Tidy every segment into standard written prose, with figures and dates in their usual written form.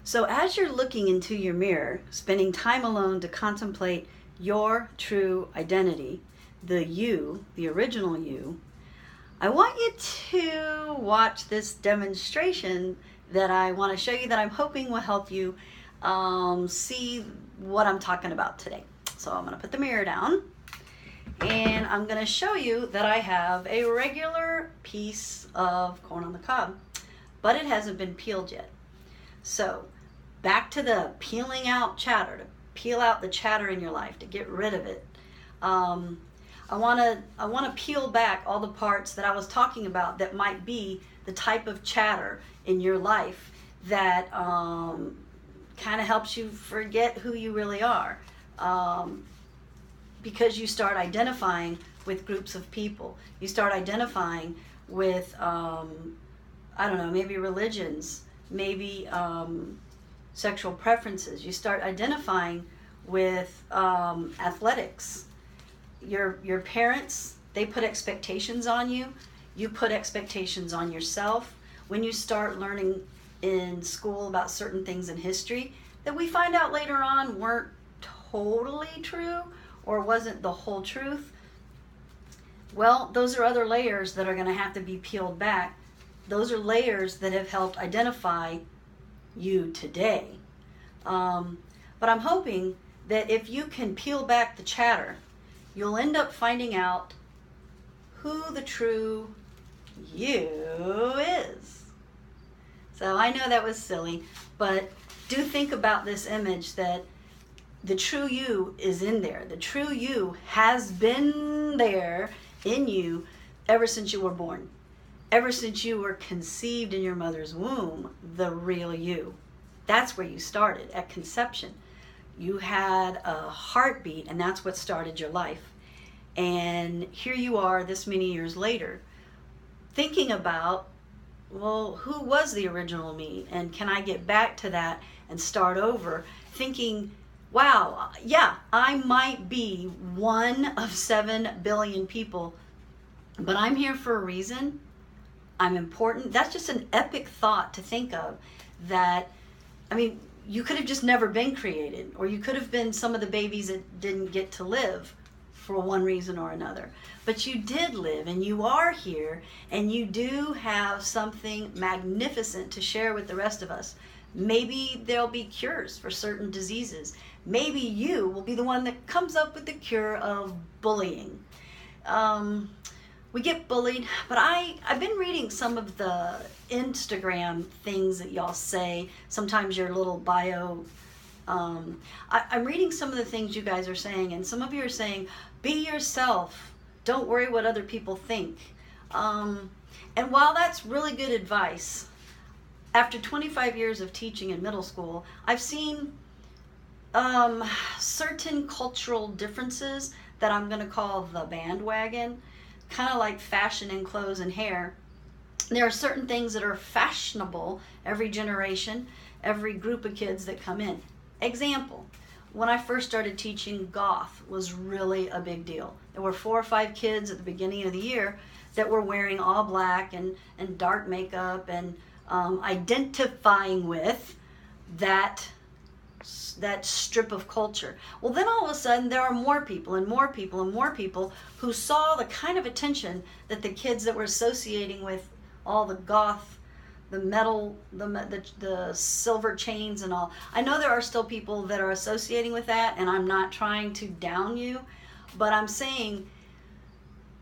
So, as you're looking into your mirror, spending time alone to contemplate your true identity, the you, the original you, I want you to watch this demonstration that I want to show you that I'm hoping will help you see what I'm talking about today. So, I'm going to put the mirror down and I'm going to show you that I have a regular piece of corn on the cob, but it hasn't been peeled yet. So, back to the peeling out chatter, to peel out the chatter in your life, to get rid of it. I want to peel back all the parts that I was talking about that might be the type of chatter in your life that kind of helps you forget who you really are, because you start identifying with groups of people. You start identifying with I don't know, maybe religions, maybe sexual preferences. You start identifying with athletics. Your parents, they put expectations on you. You put expectations on yourself. When you start learning in school about certain things in history that we find out later on weren't totally true or wasn't the whole truth, well, those are other layers that are going to have to be peeled back. Those are layers that have helped identify you today. But I'm hoping that if you can peel back the chatter, you'll end up finding out who the true you is. So I know that was silly, but do think about this image that the true you is in there. The true you has been there in you ever since you were born. Ever since you were conceived in your mother's womb, the real you. That's where you started, at conception. You had a heartbeat, and that's what started your life. And here you are this many years later, thinking about, well, who was the original me? And can I get back to that and start over? Thinking, wow, yeah, I might be one of 7 billion people, but I'm here for a reason. I'm important. That's just an epic thought to think of. That, I mean, you could have just never been created, or you could have been some of the babies that didn't get to live for one reason or another. But you did live, and you are here, and you do have something magnificent to share with the rest of us. Maybe there'll be cures for certain diseases. Maybe you will be the one that comes up with the cure of bullying. We get bullied, but I've been reading some of the Instagram things that y'all say, sometimes your little bio. I'm reading some of the things you guys are saying, and some of you are saying, be yourself, don't worry what other people think. And while that's really good advice, after 25 years of teaching in middle school, I've seen certain cultural differences that I'm going to call the bandwagon, kind of like fashion in clothes and hair. There are certain things that are fashionable every generation, every group of kids that come in. Example, when I first started teaching, goth was really a big deal. There were 4 or 5 kids at the beginning of the year that were wearing all black and dark makeup and identifying with that strip of culture. Well, then all of a sudden there are more people and more people and more people who saw the kind of attention that the kids that were associating with all the goth, the metal, the silver chains and all. I know there are still people that are associating with that, and I'm not trying to down you, but I'm saying,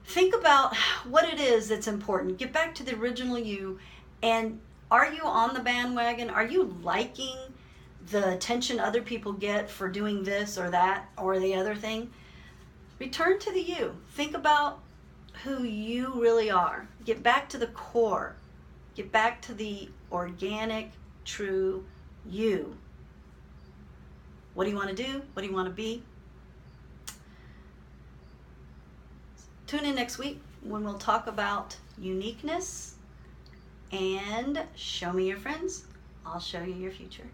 think about what it is that's important. Get back to the original you, and are you on the bandwagon? Are you liking the attention other people get for doing this or that or the other thing? Return to the you. Think about who you really are. Get back to the core. Get back to the organic, true you. What do you want to do? What do you want to be? Tune in next week when we'll talk about uniqueness, and show me your friends. I'll show you your future.